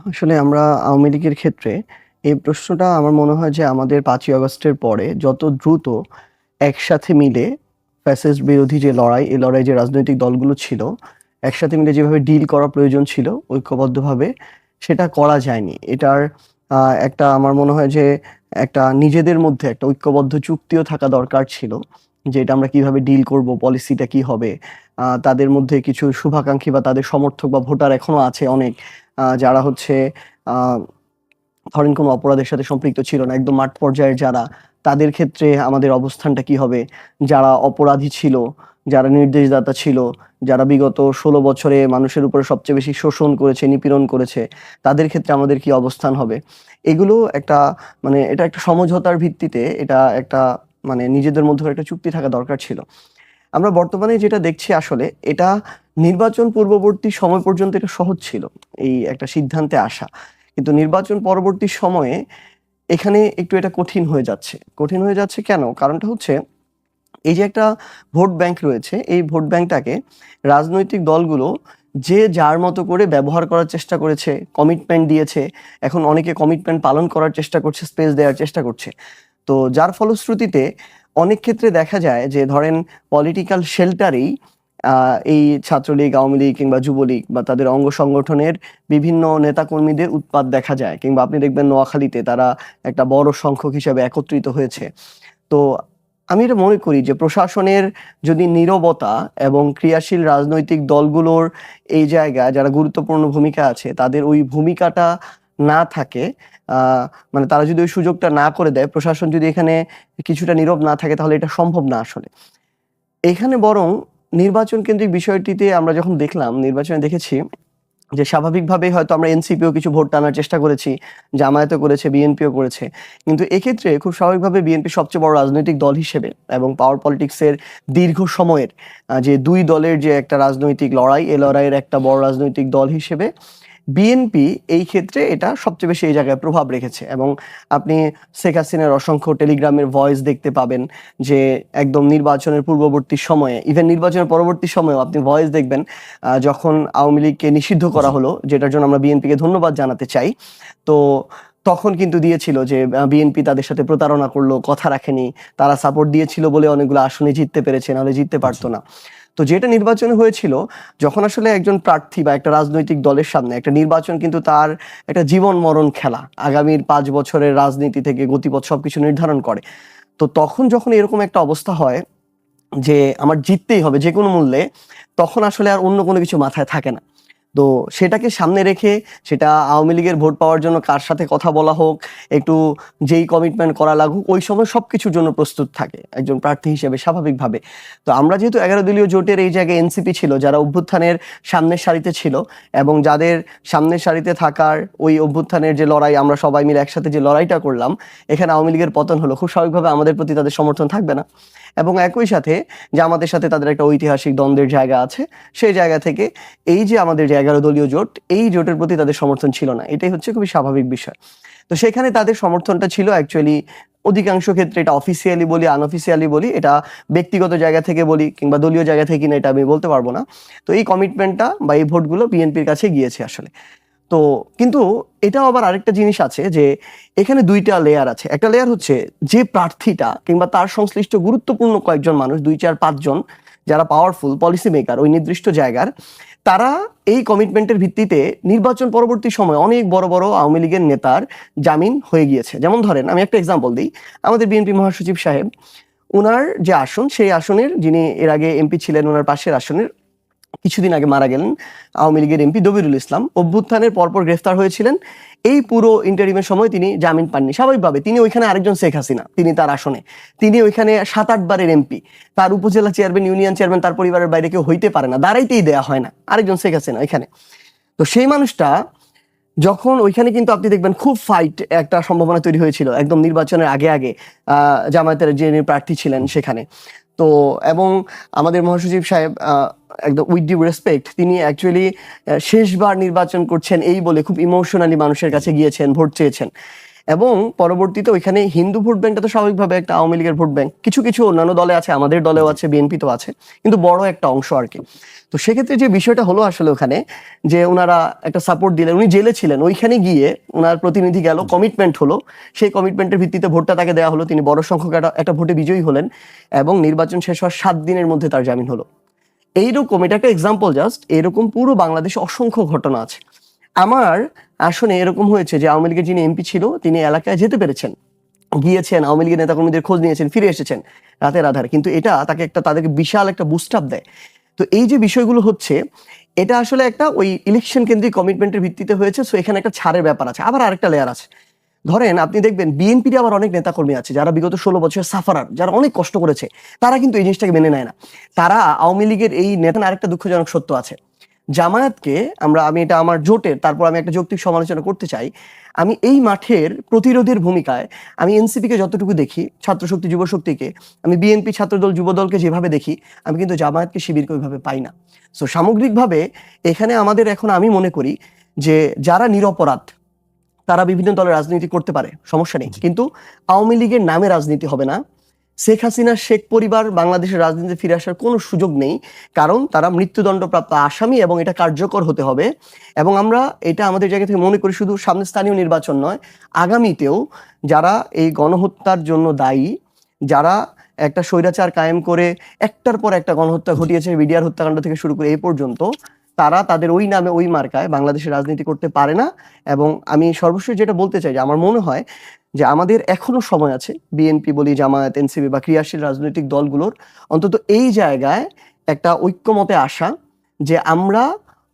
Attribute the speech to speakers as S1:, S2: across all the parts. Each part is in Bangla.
S1: আসলে আমরা আওয়ামী লীগের ক্ষেত্রে এই প্রশ্নটা আমার মনে হয় যে আমাদের ৫ই আগস্টের পরে যত দ্রুত একসাথে মিলে ফ্যাসিস্ট বিরোধী যে লড়াই, এই লড়াই যে রাজনৈতিক দলগুলো ছিল, একসাথে মিলে যেভাবে ডিল করা প্রয়োজন ছিল ঐক্যবদ্ধভাবে, সেটা করা যায়নি। এটার একটা আমার মনে হয় যে একটা নিজেদের মধ্যে একটা ঐক্যবদ্ধ চুক্তিও থাকা দরকার ছিল। যে এটা আমরা কিভাবে ডিল করব, পলিসিটা কি হবে? তাদের মধ্যে কিছু শুভাকাঙ্ক্ষী বা তাদের সমর্থক বা ভোটার এখনো আছে অনেক যারা হচ্ছে আ ধরেন কোনো অপরাধের সাথে সম্পৃক্ত ছিল না। একদম মাঠ পর্যায়ের যারা, তাদের ক্ষেত্রে আমাদের অবস্থানটা কি হবে? যারা অপরাধী ছিল, যারা নির্দেশদাতা ছিল, যারা বিগত ১৬ বছরে মানুষের উপরে সবচেয়ে বেশি শোষণ করেছে, নিপীড়ন করেছে, তাদের ক্ষেত্রে আমাদের কি অবস্থান হবে? এগুলো একটা মানে এটা একটা সমঝোতার ভিত্তিতে এটা একটা মানে নিজেদের মধ্যে একটা চুক্তি থাকা দরকার ছিল। আমরা বর্তমানে যেটা দেখছি আসলে এটা নির্বাচন পূর্ববর্তী সময় পর্যন্ত এটা সহজ ছিল, এই একটা সিদ্ধান্তে আসা। কিন্তু নির্বাচন পরবর্তী সময়ে এখানে একটু এটা কঠিন হয়ে যাচ্ছে। কঠিন হয়ে যাচ্ছে কেন? কারণটা হচ্ছে এই যে একটা ভোট ব্যাংক রয়েছে, এই ভোট ব্যাংকটাকে রাজনৈতিক দলগুলো যে যার মতো করে ব্যবহার করার চেষ্টা করেছে, কমিটমেন্ট দিয়েছে। এখন অনেকে কমিটমেন্ট পালন করার চেষ্টা করছে, স্পেস দেওয়ার চেষ্টা করছে। তো যার ফলশ্রুতিতে অনেক ক্ষেত্রে দেখা যায় যে ধরেন পলিটিক্যাল শেল্টারেই এই ছাত্রলীগ, আওয়ামী লীগ কিংবা যুবলীগ বা তাদের অঙ্গ সংগঠনের বিভিন্ন নেতাকর্মীদের উৎপাত দেখা যায়। কিংবা আপনি দেখবেন নোয়াখালীতে তারা একটা বড় সংখ্যক হিসেবে একত্রিত হয়েছে। তো আমি এটা মনে করি যে প্রশাসনের যদি নীরবতা এবং ক্রিয়াশীল রাজনৈতিক দলগুলোর এই জায়গায় যারা গুরুত্বপূর্ণ ভূমিকা আছে, তাদের ওই ভূমিকাটা না থাকে, মানে তারা যদি ওই সুযোগটা না করে দেয়, প্রশাসন যদি এখানে কিছুটা নীরব না থাকে, তাহলে এটা সম্ভব না আসলে। এখানে বরং নির্বাচন কেন্দ্রিক বিষয়টিতে আমরা যখন দেখলাম, নির্বাচনে দেখেছি যে স্বাভাবিকভাবেই হয়তো আমরা এনসিপিও কিছু ভোট টানার চেষ্টা করেছি, জামায়াতও করেছে, বিএনপিও করেছে। কিন্তু এক্ষেত্রে খুব স্বাভাবিকভাবে বিএনপি সবচেয়ে বড় রাজনৈতিক দল হিসেবে এবং পাওয়ার পলিটিক্সের দীর্ঘ সময়ের যে ২ দলের যে একটা রাজনৈতিক লড়াই, এই লড়াইয়ের একটা বড় রাজনৈতিক দল হিসেবে বিএনপি এই ক্ষেত্রে এটা সবচেয়ে বেশি এই জায়গায় প্রভাব রেখেছে। এবং আপনি শেখ হাসিনার অসংখ্য টেলিগ্রামের ভয়েস দেখতে পাবেন যে একদম নির্বাচনের পূর্ববর্তী সময়ে, ইভেন নির্বাচনের পরবর্তী সময়েও আপনি ভয়েস দেখবেন যখন আওয়ামী লীগকে নিষিদ্ধ করা হলো, যেটার জন্য আমরা বিএনপিকে ধন্যবাদ জানাতে চাই। তো তখন কিন্তু দিয়েছিল যে বিএনপি তাদের সাথে প্রতারণা করলো, কথা রাখেনি। তারা সাপোর্ট দিয়েছিল বলে অনেকগুলো আসনে জিততে পেরেছে, নাহলে জিততে পারতো না। তো যেটা নির্বাচনে হয়েছিল, যখন আসলে একজন প্রার্থী বা একটা রাজনৈতিক দলের সামনে একটা নির্বাচন কিন্তু তার একটা জীবন মরণ খেলা, আগামীর ৫ বছরের রাজনীতি থেকে গতিপথ সবকিছু নির্ধারণ করে। তো তখন যখন এরকম একটা অবস্থা হয় যে আমার জিততেই হবে যেকোনো মূল্যে, তখন আসলে আর অন্য কোনো কিছু মাথায় থাকে না। তো সেটাকে সামনে রেখে, সেটা আওয়ামী লীগের ভোট পাওয়ার জন্য কার সাথে কথা বলা হোক, একটু যেই কমিটমেন্ট করা লাগুক, ওই সময় সবকিছুর জন্য প্রস্তুত থাকে একজন প্রার্থী হিসেবে স্বাভাবিকভাবে। তো আমরা যেহেতু ১১ দলীয় জোটের এই জায়গায় এনসিপি ছিল, যারা অভ্যুত্থানের সামনের সারিতে ছিল এবং যাদের সামনের সারিতে থাকার ওই অভ্যুত্থানের যে লড়াই, আমরা সবাই মিলে একসাথে যে লড়াইটা করলাম, এখানে আওয়ামী লীগের পতন হলো, খুব স্বাভাবিকভাবে আমাদের প্রতি তাদের সমর্থন থাকবে না। এবং একই সাথে যে আমাদের সাথে তাদের একটা ঐতিহাসিক দ্বন্দ্বের জায়গা আছে, সেই জায়গা থেকে এই যে আমাদের যে ১১ দলীয় জোট, এই জোটের প্রতি তাদের সমর্থন ছিল না। এটাই হচ্ছে খুবই স্বাভাবিক বিষয়। তো সেখানে তাদের সমর্থনটা ছিল অ্যাকচুয়ালি অধিকাংশ ক্ষেত্রে, এটা অফিসিয়ালি বলি, আনঅফিসিয়ালি বলি, এটা ব্যক্তিগত জায়গা থেকে বলি কিংবা দলীয় জায়গা থেকে কিনা এটা আমি বলতে পারবো না। তো এই কমিটমেন্টটা বা এই ভোটগুলো বিএনপির কাছে গিয়েছে আসলে। তো কিন্তু এটাও আবার আরেকটা জিনিস আছে যে এখানে ২ টা লেয়ার আছে। একটা লেয়ার হচ্ছে যে প্রার্থীটা কিংবা তার সংশ্লিষ্ট গুরুত্বপূর্ণ কয়েকজন মানুষ, ২, ৪, ৫ জন যারা পাওয়ারফুল পলিসি মেকার ওই নির্দিষ্ট জায়গার, তারা এই কমিটমেন্টের ভিত্তিতে নির্বাচন পরবর্তী সময়ে অনেক বড়, বড় আওয়ামী লীগের নেতার জামিন হয়ে গিয়েছে। যেমন ধরেন আমি একটা এক্সাম্পল দিই। আমাদের বিএনপি মহাসচিব সাহেব, উনার যে আসন, সেই আসনের যিনি এর আগে এমপি ছিলেন, উনার পাশের আসনের কিছুদিন আগে মারা গেলেন আওয়ামী লীগের এমপি দবিরুল ইসলাম। অভ্যুত্থানের পরপর গ্রেফতার হয়েছিলেন। এই পুরো ইন্টারিমের সময় তিনি জামিন পাননি। স্বাভাবিকভাবে তিনি ওইখানে আরেকজন শেখ হাসিনা, তিনি তার আসনে, তিনি ওইখানে ৭-৮ বারের এমপি। তার উপজেলা চেয়ারম্যান, ইউনিয়ন চেয়ারম্যান তার পরিবারের বাইরে কেউ হইতে পারে না, দাঁড়াইতেই দেয়া হয় না, আরেকজন শেখ হাসিনা ওইখানে। তো সেই মানুষটা যখন ওইখানে কিন্তু আপনি দেখবেন খুব ফাইট একটা সম্ভাবনা তৈরি হয়েছিল একদম নির্বাচনের আগে আগে জামায়াতের যে প্রার্থী ছিলেন সেখানে। তো এবং আমাদের মহাসচিব সাহেব একদম উইথ ডিউ রেসপেক্ট, তিনি অ্যাকচুয়ালি শেষবার নির্বাচন করছেন এই বলে খুব ইমোশনালি মানুষের কাছে গিয়েছেন, ভোট চেয়েছেন। এবং পরবর্তীতে ওইখানে হিন্দু ভোট ব্যাংকটা তো স্বাভাবিকভাবে একটা আওয়ামী লীগের ভোট ব্যাংক, কিছু কিছু অন্যান্য দলে আছে, আমাদের দলেও আছে, বিএনপিতেও আছে, কিন্তু বড় একটা অংশ আর কি। তো সেক্ষেত্রে যে বিষয়টা হলো আসলে ওখানে যে ওনারা একটা সাপোর্ট দিলেন, উনি জেলে ছিলেন, ওইখানে গিয়ে ওনার প্রতিনিধি গেল, কমিটমেন্ট হলো, সেই কমিটমেন্টের ভিত্তিতে ভোটটা তাকে দেওয়া হলো, তিনি বড় সংখ্যক একটা ভোটে বিজয়ী হলেন এবং নির্বাচন শেষ হওয়ার 7 দিনের মধ্যে তার জামিন হলো। এইরকম, এটা একটা এক্সাম্পল জাস্ট, এরকম পুরো বাংলাদেশে অসংখ্য ঘটনা আছে। আমার আসলে এরকম হয়েছে যে আওয়ামী লীগের যিনি এমপি ছিল তিনি এলাকায় যেতে পেরেছেন, গিয়েছেন, আওয়ামী লীগের নেতাকর্মীদের খোঁজ নিয়েছেন, ফিরে এসেছেন রাতের আধারে, কিন্তু এটা তাকে তাদেরকে বিশাল একটা বুস্ট আপ দেয়। তো এই যে বিষয়গুলো হচ্ছে, এটা আসলে একটা ওই ইলেকশন কেন্দ্রিক কমিটমেন্টের ভিত্তিতে হয়েছে। সো এখানে একটা ছাড়ের ব্যাপার আছে, আবার আরেকটা লেয়ার আছে। ধরেন আপনি দেখবেন বিএনপির আবার অনেক নেতাকর্মী আছে যারা বিগত 16 বছর সাফারার, যারা অনেক কষ্ট করেছে, তারা কিন্তু এই জিনিসটাকে মেনে নেয় না। তারা আওয়ামী লীগের এই নেতা, আরেকটা দুঃখজনক সত্য আছে, জামায়াতকে আমি এটা আমার জোটের, তারপর আমি একটা যৌক্তিক সমালোচনা করতে চাই, আমি এই মাঠের প্রতিরোধের ভূমিকায় আমি এনসিপিকে যতটুকু দেখি, ছাত্রশক্তি যুবশক্তিকে, আমি বিএনপি ছাত্রদল যুবদলকে যেভাবে দেখি, আমি কিন্তু জামায়াতকে শিবিরকে ওইভাবে পাই না। সো সামগ্রিকভাবে এখানে আমাদের এখন, আমি মনে করি যে যারা নিরপরাধ তারা বিভিন্ন দলের রাজনীতি করতে পারে, সমস্যা নেই, কিন্তু আওয়ামী লীগের নামে রাজনীতি হবে না। শেখ হাসিনা শেখ পরিবার বাংলাদেশের রাজনীতিতে ফিরে আসার কোনো সুযোগ নেই, কারণ তারা মৃত্যুদণ্ডপ্রাপ্ত আসামি এবং এটা কার্যকর হতে হবে। এবং আমরা এটা আমাদের জায়গা থেকে মনে করি, শুধু সামনে স্থানীয় নির্বাচন নয়, আগামীতেও যারা এই গণহত্যার জন্য দায়ী, যারা একটা স্বৈরাচার কায়েম করে একটার পর একটা গণহত্যা ঘটিয়েছে, বিডিআর হত্যাকাণ্ড থেকে শুরু করে এই পর্যন্ত, তারা তাদের ওই নামে ওই মার্কায় বাংলাদেশের রাজনীতি করতে পারে না। এবং আমি সর্বশেষ যেটা বলতে চাই, যে আমার মনে হয় যে আমাদের এখনো সময় আছে, বিএনপি বলি, জামায়াত, এনসিপি বা ক্রিয়াশীল রাজনৈতিক দলগুলোর অন্তত এই জায়গায় একটা ঐক্যমতে আসা, যে আমরা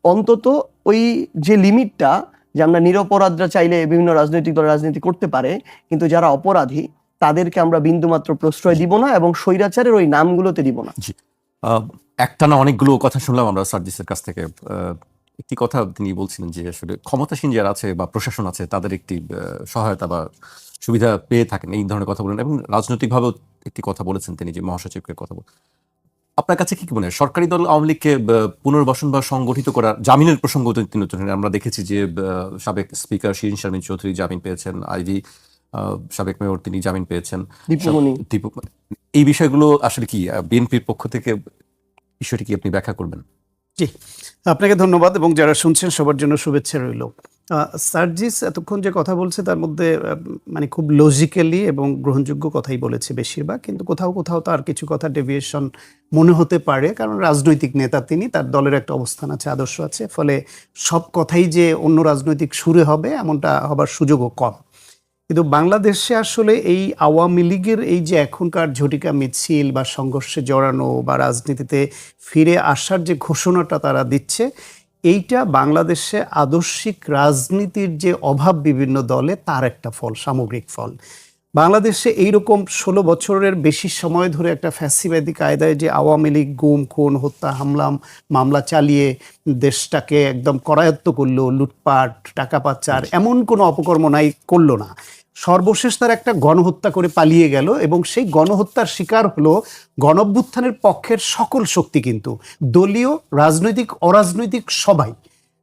S1: অন্তত ওই যে লিমিটটা, যে আমরা নিরপরাধরা চাইলে বিভিন্ন রাজনৈতিক দল রাজনীতি করতে পারে, কিন্তু যারা অপরাধী তাদেরকে আমরা বিন্দুমাত্র প্রশ্রয় দিব না এবং স্বৈরাচারের ওই নামগুলোতে দিব না।
S2: একটানা অনেকগুলো কথা শুনলাম আমরা সার্জিসের কাছ থেকে। একটি কথা তিনি বলছিলেন যে আসলে ক্ষমতাসীন যারা আছে বা প্রশাসন আছে তাদের একটি সহায়তা বা সুবিধা পেয়ে থাকেন, এই ধরনের কথা বলেন, এবং রাজনৈতিকভাবেও একটি কথা বলেছেন তিনি, যে মহাসচিবকে কথা বলেন। আপনার কাছে কি মনে হয় সরকারি দল আওয়ামী লীগকে পুনর্বাসন বা সংগঠিত করার জামিনের প্রসঙ্গ তিনি আমরা দেখেছি যে সাবেক স্পিকার শিরিন শারমিন চৌধুরী জামিন পেয়েছেন, আইভি সাবেক মেয়র তিনি জামিন পেয়েছেন, দীপু, এই বিষয়গুলো আসলে কি বিএনপির পক্ষ থেকে বিষয়টি কি আপনি ব্যাখ্যা করবেন?
S3: জি, আপনাকে ধন্যবাদ এবং যারা শুনছেন সবার জন্য শুভেচ্ছা রইল। সার্জিস এতক্ষণ যে কথা বলছে তার মধ্যে মানে খুব লজিক্যালি এবং গ্রহণযোগ্য কথাই বলেছে বেশিরভাগ, কিন্তু কোথাও কোথাও তার কিছু কথা ডেভিয়েশন মনে হতে পারে, কারণ রাজনৈতিক নেতা তিনি, তার দলের একটা অবস্থান আছে, আদর্শ আছে, ফলে সব কথাই যে অন্য রাজনৈতিক সুরে হবে এমনটা হবার সুযোগও কম। কিন্তু বাংলাদেশে আসলে এই আওয়ামী লীগের এই যে এখনকার ঝটিকা মিছিল বা সংঘর্ষে জড়ানো বা রাজনীতিতে ফিরে আসার যে ঘোষণাটা তারা দিচ্ছে, এইটা বাংলাদেশে আদর্শিক রাজনীতির যে অভাব বিভিন্ন দলে, তার একটা ফল, সামগ্রিক ফল। বাংলাদেশে এইরকম 16 বছরের বেশি সময় ধরে একটা ফ্যাসিবাদী কায়দায় যে আওয়ামী লীগ গুম খুন হত্যা মামলা চালিয়ে দেশটাকে একদম করায়ত্ত করলো, লুটপাট টাকা পাচার এমন কোনো অপকর্ম নাই করলো না, সর্বশেষ তার একটা গণহত্যা করে পালিয়ে গেল। এবং সেই গণহত্যার শিকার হলো গণঅভ্যুত্থানের পক্ষের সকল শক্তি, কিন্তু দলীয়, রাজনৈতিক, অরাজনৈতিক সবাই,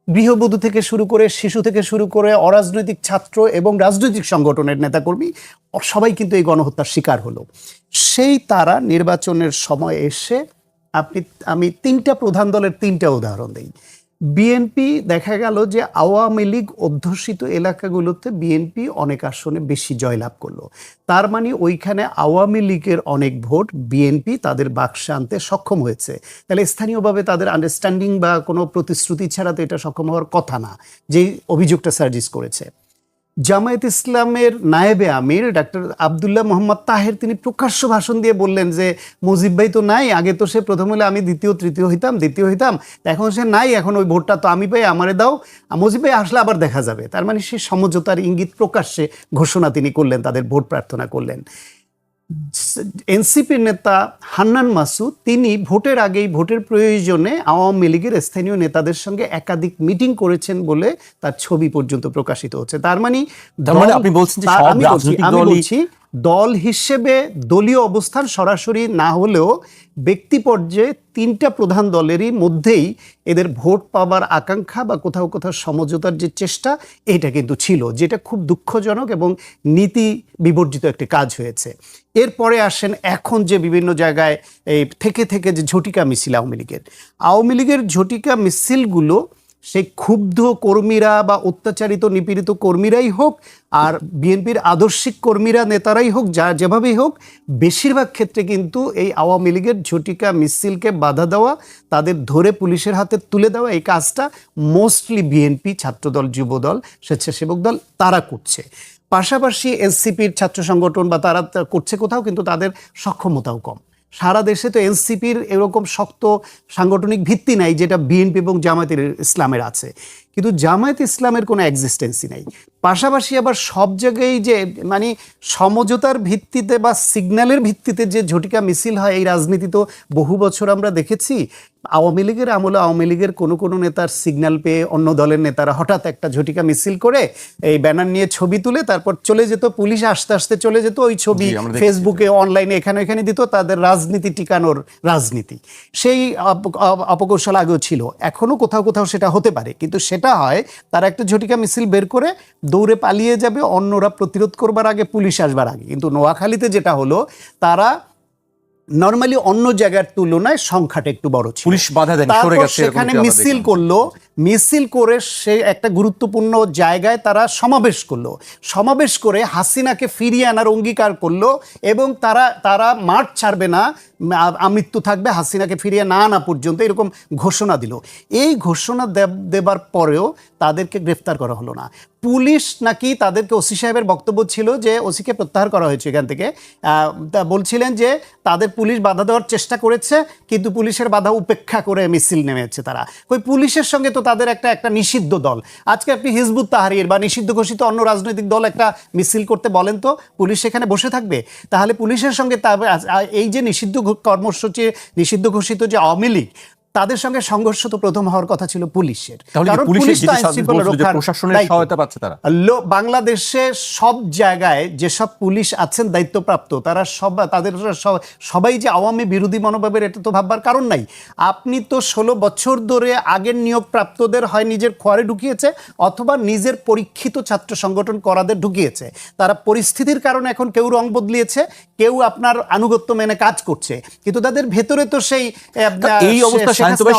S3: গৃহবধূ থেকে শুরু করে শিশু থেকে শুরু করে অরাজনৈতিক ছাত্র এবং রাজনৈতিক সংগঠনের নেতাকর্মী সবাই কিন্তু এই গণহত্যার শিকার হলো। সেই তারা নির্বাচনের সময় এসে আমি 3টা প্রধান দলের 3টা উদাহরণ দিই। বিএনপি দেখা গেল যে আওয়ামী লীগ অধ্যুষিত এলাকাগুলোতে বিএনপি অনেক আসনে বেশি জয়লাভ করলো, তার মানে ওইখানে আওয়ামী লীগের অনেক ভোট বিএনপি তাদের বাক্সে আনতে সক্ষম হয়েছে। তাহলে স্থানীয়ভাবে তাদের আন্ডারস্ট্যান্ডিং বা কোনো প্রতিশ্রুতি ছাড়া তো এটা সক্ষম হওয়ার কথা না, যেই অভিযোগটা সার্জিস করেছে। জামায়াত ইসলামের নায়েবে আমির ডাক্তার আবদুল্লাহ মোহাম্মদ তাহের তিনি প্রকাশ্য ভাষণ দিয়ে বললেন যে মুজিব ভাই তো নাই, আগে তো সে প্রথম হলে আমি দ্বিতীয় হইতাম, এখন সে নাই, এখন ওই ভোটটা তো আমি পাই, আমারে দাও, মুজিব ভাই আসলে আবার দেখা যাবে। তার মানে সে সমঝোতার ইঙ্গিত প্রকাশ্যে ঘোষণা তিনি করলেন, তাদের ভোট প্রার্থনা করলেন। এনসিপির নেতা হান্নান মাসুদ তিনি ভোটের আগেই ভোটের প্রয়োজনে আওয়ামী লীগের স্থানীয় নেতাদের সঙ্গে একাধিক মিটিং করেছেন বলে তার ছবি পর্যন্ত প্রকাশিত হচ্ছে। তার মানে
S2: আপনি বলছেন যে
S3: আমি বলছি দল হিসেবে দলীয় অবস্থান সরাসরি না হলেও ব্যক্তি পর্যায়ে তিনটা প্রধান দলেরই মধ্যেই এদের ভোট পাবার আকাঙ্ক্ষা বা কোথাও কোথাও সমঝোতার যে চেষ্টা, এটা কিন্তু ছিল, যেটা খুব দুঃখজনক এবং নীতি বিবর্জিত একটি কাজ হয়েছে। এরপরে আসেন এখন যে বিভিন্ন জায়গায় এই থেকে থেকে যে ঝটিকা মিছিল আওয়ামী লীগের ঝটিকা মিছিলগুলো সেই ক্ষুব্ধ কর্মীরা বা অত্যাচারিত নিপীড়িত কর্মীরাই হোক আর বিএনপির আদর্শিক কর্মীরা নেতারাই হোক, যা যেভাবেই হোক, বেশিরভাগ ক্ষেত্রে কিন্তু এই আওয়ামী লীগের ঝটিকা মিছিলকে বাধা দেওয়া, তাদের ধরে পুলিশের হাতে তুলে দেওয়া, এই কাজটা মোস্টলি বিএনপি, ছাত্রদল, যুবদল, স্বেচ্ছাসেবক দল তারা করছে। পাশাপাশি এনসিপির ছাত্র সংগঠন বা তারা করছে কোথাও, কিন্তু তাদের সক্ষমতাও কম। সারা দেশে তো এনসিপির এরকম শক্ত সাংগঠনিক ভিত্তি নাই যেটা বিএনপি এবং জামায়াতের ইসলামের আছে, কিন্তু জামায়াত ইসলামের কোনো এক্সিস্টেন্সই নাই। পাশাপাশি আবার সব জায়গায় যে মানে সমঝোতার ভিত্তিতে বা সিগন্যালের ভিত্তিতে যে ঝটিকা মিছিল হয়, এই রাজনীতি তো বহু বছর আমরা দেখেছি। আওয়ামী লীগের আমলে আওয়ামী লীগের কোনো কোনো নেতার সিগন্যাল পেয়ে অন্য দলের নেতারা হঠাৎ একটা ঝটিকা মিছিল করে এই ব্যানার নিয়ে ছবি তুলে তারপর চলে যেত, পুলিশ আস্তে আস্তে চলে যেত, ওই ছবি ফেসবুকে অনলাইনে এখানে এখানে দিত, তাদের রাজনীতি টিকানোর রাজনীতি। সেই অপকৌশল আগেও ছিল, এখনও কোথাও কোথাও সেটা হতে পারে, কিন্তু সেটা হয় তারা একটা ঝটিকা মিছিল বের করে দৌড়ে পালিয়ে যাবে, অন্যরা প্রতিরোধ করবার আগে, পুলিশ আসবার আগে। কিন্তু নোয়াখালীতে যেটা হলো, তারা নরমালি অন্য জায়গার তুলনায় সংখ্যাটা একটু বড় ছিল,
S2: পুলিশ বাধা দেন, সরে গেছে,
S3: সেখানে মিছিল করলো, মিছিল করে সে একটা গুরুত্বপূর্ণ জায়গায় তারা সমাবেশ করে হাসিনাকে ফিরিয়ে আনার অঙ্গীকার করলো এবং তারা মাঠ ছাড়বে না, আমৃত্যু থাকবে হাসিনাকে ফিরিয়ে না আনা পর্যন্ত, এরকম ঘোষণা দিল। এই ঘোষণা দেবার পরেও তাদেরকে গ্রেফতার করা হলো না। পুলিশ নাকি তাদেরকে, ওসি সাহেবের বক্তব্য ছিল যে ওসিকে প্রত্যাহার করা হয়েছে এখান থেকে, বলছিলেন যে তাদের পুলিশ বাধা দেওয়ার চেষ্টা করেছে, কিন্তু পুলিশের বাধা উপেক্ষা করে মিছিল নেমেছে তারা। ওই পুলিশের সঙ্গে তো তাদের একটা নিষিদ্ধ দল, আজকে আপনি হিজবুত তাহরির বা নিষিদ্ধ ঘোষিত অন্য রাজনৈতিক দল একটা মিছিল করতে বলেন তো, পুলিশ সেখানে বসে থাকবে? তাহলে পুলিশের সঙ্গে এই যে নিষিদ্ধ কর্মসূচি, নিষিদ্ধ ঘোষিত যে আওয়ামী লীগ, তাদের সঙ্গে সংঘর্ষ তো প্রথম হওয়ার কথা ছিল পুলিশের, কারণ পুলিশ তো আইনশৃঙ্খলা রক্ষার
S2: সহায়তা পাচ্ছে তারা।
S3: বাংলাদেশে সব জায়গায় যেসব পুলিশ আছেন দায়িত্বপ্রাপ্ত, তারা সবাই যে আওয়ামী বিরোধী মনোভাবের, এটা তো ভাববার কারণ নাই। আপনি তো 16 বছর ধরে আগের নিয়োগপ্রাপ্তদের হয় নিজের খোয়ারে ঢুকিয়েছে, অথবা নিজের পরীক্ষিত ছাত্র সংগঠন করাদের ঢুকিয়েছে। তারা পরিস্থিতির কারণে এখন কেউ রং বদলিয়েছে, কেউ আপনার আনুগত্য মেনে কাজ করছে, কিন্তু তাদের ভেতরে তো সেই
S2: এই অবস্থা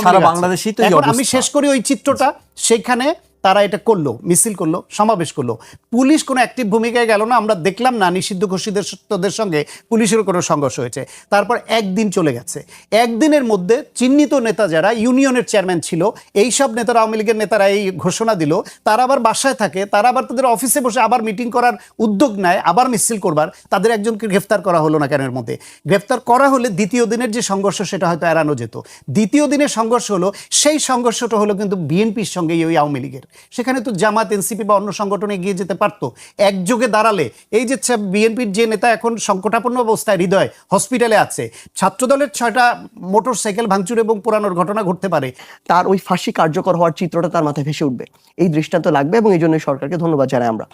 S2: সারা বাংলাদেশেই তো।
S3: আমি শেষ করি ওই চিত্রটা, সেখানে তারা এটা করলো, মিছিল করলো, সমাবেশ করলো, পুলিশ কোনো অ্যাক্টিভ ভূমিকায় গেল না। আমরা দেখলাম না নিষিদ্ধ ঘোষিতদের সঙ্গে পুলিশের কোনো সংঘর্ষ হয়েছে। তারপর একদিন চলে গেছে, একদিনের মধ্যে চিহ্নিত নেতা যারা ইউনিয়নের চেয়ারম্যান ছিল, এই সব নেতারা, আওয়ামী লীগের নেতারা এই ঘোষণা দিল, তারা আবার বাসায় থাকে, তারা আবার তাদের অফিসে বসে আবার মিটিং করার উদ্যোগ নেয়, আবার মিছিল করবার। তাদের একজনকে গ্রেফতার করা হলো না কেন? এর মধ্যে গ্রেফতার করা হলে দ্বিতীয় দিনের যে সংঘর্ষ, সেটা হয়তো এড়ানো যেত। দ্বিতীয় দিনের সংঘর্ষ হলো, সেই সংঘর্ষটা হলো কিন্তু বিএনপির সঙ্গে ওই আওয়ামী লীগের। সেখানে তো জামাত, এনসিপি বা অন্য সংগঠনে এগিয়ে যেতে পারতো একযোগে দাঁড়ালে। এই যে বিএনপির যে নেতা এখন সংকটাপন্ন অবস্থায়, হৃদয় হসপিটালে আছে, ছাত্রদলের 6টা মোটর সাইকেল ভাঙচুর এবং পোড়ানোর ঘটনা ঘটতে পারে,
S1: তার ওই ফাঁসি কার্যকর হওয়ার চিত্রটা তার মাথায় ভেসে উঠবে, এই দৃষ্টান্ত লাগবে, এবং এই জন্য সরকারকে ধন্যবাদ জানাই আমরা।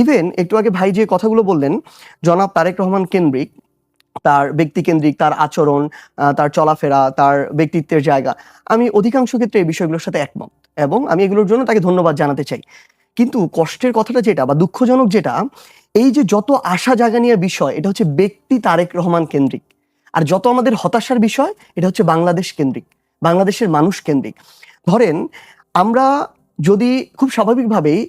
S1: ইভেন একটু আগে ভাই যে কথাগুলো বললেন, জনাব তারেক রহমান কেন্দ্রিক, তার ব্যক্তিকেন্দ্রিক, তার আচরণ, তার চলাফেরা, তার ব্যক্তিত্বের জায়গা, আমি অধিকাংশ ক্ষেত্রে এই বিষয়গুলোর সাথে একমত, এবং আমি এগুলোর জন্য তাকে ধন্যবাদ জানাতে চাই। কিন্তু কষ্টের কথাটা যেটা, বা দুঃখজনক যেটা, এই যে যত আশা জাগানিয়া বিষয়, এটা হচ্ছে ব্যক্তি তারেক রহমান কেন্দ্রিক, আর যত আমাদের হতাশার বিষয়, এটা হচ্ছে বাংলাদেশ কেন্দ্রিক, বাংলাদেশের মানুষ কেন্দ্রিক। ধরেন, আমরা যদি খুব স্বাভাবিকভাবেই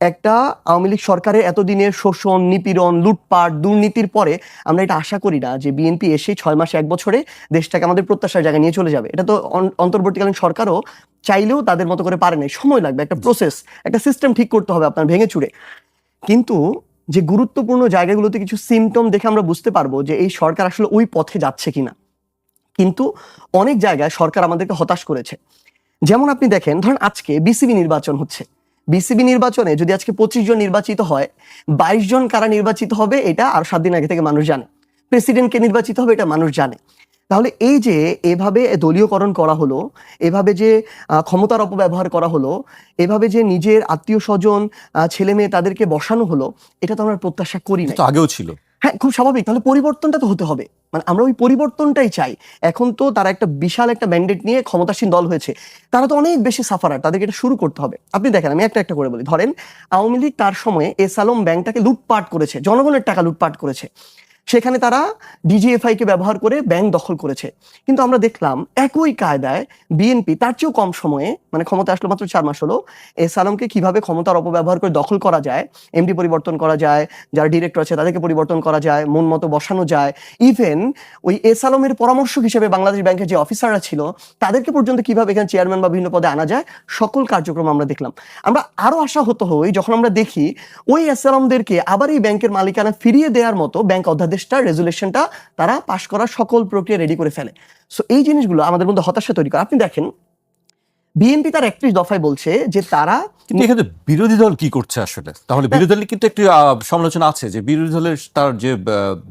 S1: একটা আওয়ামী লীগ সরকারের এতদিনের শোষণ, নিপীড়ন, লুটপাট, দুর্নীতির পরে আমরা এটা আশা করি না যে বিএনপি এসে 6 মাসে 1 বছরে দেশটাকে আমাদের প্রত্যাশার জায়গায় নিয়ে চলে যাবে। এটা তো অন্তর্বর্তীকালীন সরকারও চাইলেও তাদের মতো করে পারে নাই, সময় লাগবে, একটা প্রসেস, একটা সিস্টেম ঠিক করতে হবে আপনার ভেঙে চুরে। কিন্তু যে গুরুত্বপূর্ণ জায়গাগুলোতে কিছু সিমটম দেখে আমরা বুঝতে পারবো যে এই সরকার আসলে ওই পথে যাচ্ছে কিনা। কিন্তু অনেক জায়গায় সরকার আমাদেরকে হতাশ করেছে। যেমন আপনি দেখেন, ধরেন আজকে বিসিবি নির্বাচন হচ্ছে, বিসিবি নির্বাচনে যদি আজকে 25 জন নির্বাচিত হয়, 22 জন কারা নির্বাচিত হবে এটা আর 7 দিন আগে থেকে মানুষ জানে, প্রেসিডেন্টকে নির্বাচিত হবে এটা মানুষ জানে। তাহলে এই যে এভাবে দলীয়করণ করা হলো, এভাবে যে ক্ষমতার অপব্যবহার করা হলো, এভাবে যে নিজের আত্মীয় স্বজন, ছেলে মেয়ে তাদেরকে বসানো হলো, এটা তো আমরা প্রত্যাশা করি না।
S2: আগেও ছিল।
S1: হ্যাঁ, খুব স্বাভাবিক। তাহলে পরিবর্তনটা তো হতে হবে। মানে আমরা ওই পরিবর্তনটাই চাই। এখন তো তারা একটা বিশাল একটা ম্যান্ডেট নিয়ে ক্ষমতাসীন দল হয়েছে। তারা তো অনেক বেশি সাফারার, তাদেরকে এটা শুরু করতে হবে। আপনি দেখেন, আমি একটা একটা করে বলি। ধরেন আওয়ামী লীগ তার সময়ে এস আলম ব্যাংকটাকে লুটপাট করেছে, জনগণের টাকা লুটপাট করেছে। সেখানে তারা ডিজিএফআই কে ব্যবহার করে ব্যাংক দখল করেছে। কিন্তু আমরা দেখলাম একই কায়দায় বিএনপি তার চেয়েও কম সময়ে, মানে ক্ষমতা আসলো মাত্র 4 মাস হলো, এস আলমকে কিভাবে ক্ষমতার অপব্যবহার করে দখল করা যায়, এমডি পরিবর্তন করা যায়, যারা ডিরেক্টর আছে তাদেরকে পরিবর্তন করা যায়, মন মতো বসানো যায়। ইভেন ওই এস আলমের পরামর্শক হিসেবে বাংলাদেশ ব্যাংকের যে অফিসাররা ছিল তাদেরকে পর্যন্ত কিভাবে এখানে চেয়ারম্যান বা বিভিন্ন পদে আনা যায়, সকল কার্যক্রম আমরা দেখলাম। আমরা আরো আশাহত হই যখন আমরা দেখি ওই এস আলমদেরকে আবার এই ব্যাংকের মালিকানা ফিরিয়ে দেওয়ার মতো ব্যাংক অধ্যাদেশটা, রেজুলেশনটা তারা পাশ করার সকল প্রক্রিয়া রেডি করে ফেলে। সো এই জিনিসগুলো আমাদের মধ্যে হতাশা তৈরি করে। আপনি দেখেন বিএনপি তার 31 দফায় বলছে যে তারা
S2: কিন্তু এখানে বিরোধী দল কি করছে আসলে? তাহলে বিরোধী দলের কিন্তু একটি সমালোচনা আছে যে বিরোধী দলের তার যে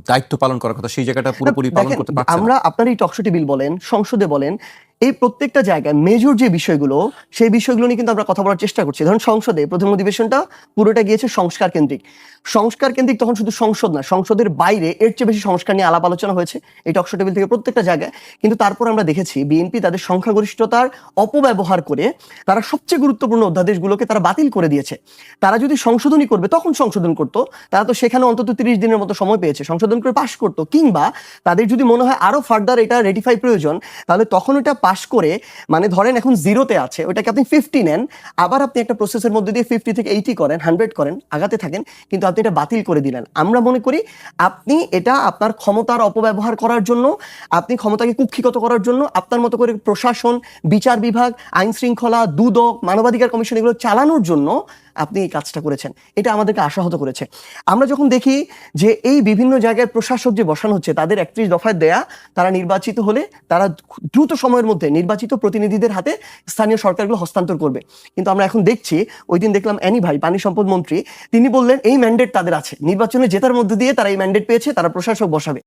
S2: দায়িত্ব পালন করার কথা সেই জায়গাটা পুরোপুরি পালন
S1: দেখেন,
S2: করতে পারছে না।
S1: আমরা আপনার এই টকশো টেবিল বলেন, সংসদে বলেন, এই প্রত্যেকটা জায়গায় মেজর যে বিষয়গুলো, সেই বিষয়গুলো নিয়ে কিন্তু আমরা কথা বলার চেষ্টা করছি। ধরুন সংসদে প্রথম অধিবেশনটা পুরোটা গিয়েছে সংস্কার কেন্দ্রিক। সংস্কার কেন্দ্রিক তখন শুধু সংসদ না, সংসদের বাইরে এর চেয়ে বেশি সংস্কার নিয়ে আলাপ আলোচনা হয়েছে এই টকশো টেবিল থেকে প্রত্যেকটা জায়গায়। কিন্তু তারপর আমরা দেখেছি বিএনপি তাদের সংখ্যাগরিষ্ঠতার অপব্যবহার করে তারা সবচেয়ে গুরুত্বপূর্ণ অধ্যাদেশগুলোকে তারা বাতিল করে দিয়েছে। তারা যদি সংশোধনী করবে তখন সংশোধন করতো, তারা তো সেখানে অন্তত 30 দিনের মতো সময় পেয়েছে, সংশোধন করে পাশ করতো। কিংবা তাদের যদি মনে হয় আরো ফার্দার এটা রেটিফাই প্রয়োজন, তাহলে তখন ওটা পাশ করে, মানে ধরেন এখন 0-তে আছে, ওটাকে আপনি 50 নেন, আবার আপনি একটা প্রসেসের মধ্যে দিয়ে 50 থেকে 80 করেন, 100 করেন, আগাতে থাকেন, কিন্তু আপনি এটা বাতিল করে দিলেন। আমরা মনে করি আপনি এটা আপনার ক্ষমতার অপব্যবহার করার জন্য, আপনি ক্ষমতাকে কুক্ষিগত করার জন্য, আপনার মতো করে প্রশাসন, বিচার বিভাগ, আইন শৃঙ্খলা, দুদক, মানবাধিকার কমিশন এগুলো চালানোর জন্য আপনি এই কাজটা করেছেন। এটা আমাদেরকে আশাহত করেছে। আমরা যখন দেখি যে এই বিভিন্ন জায়গায় প্রশাসক যে বসানো হচ্ছে, তাদের 31 দফায় দেয়া, তারা নির্বাচিত হলে তারা দ্রুত সময়ের মধ্যে নির্বাচিত প্রতিনিধিদের হাতে স্থানীয় সরকারগুলো হস্তান্তর করবে। কিন্তু আমরা এখন দেখছি, ওই দিন দেখলাম অ্যানি ভাই, পানি সম্পদ মন্ত্রী, তিনি বললেন এই ম্যান্ডেট তাদের আছে, নির্বাচনে জেতার মধ্যে দিয়ে তারা এই ম্যান্ডেট পেয়েছে, তারা প্রশাসক বসাবে।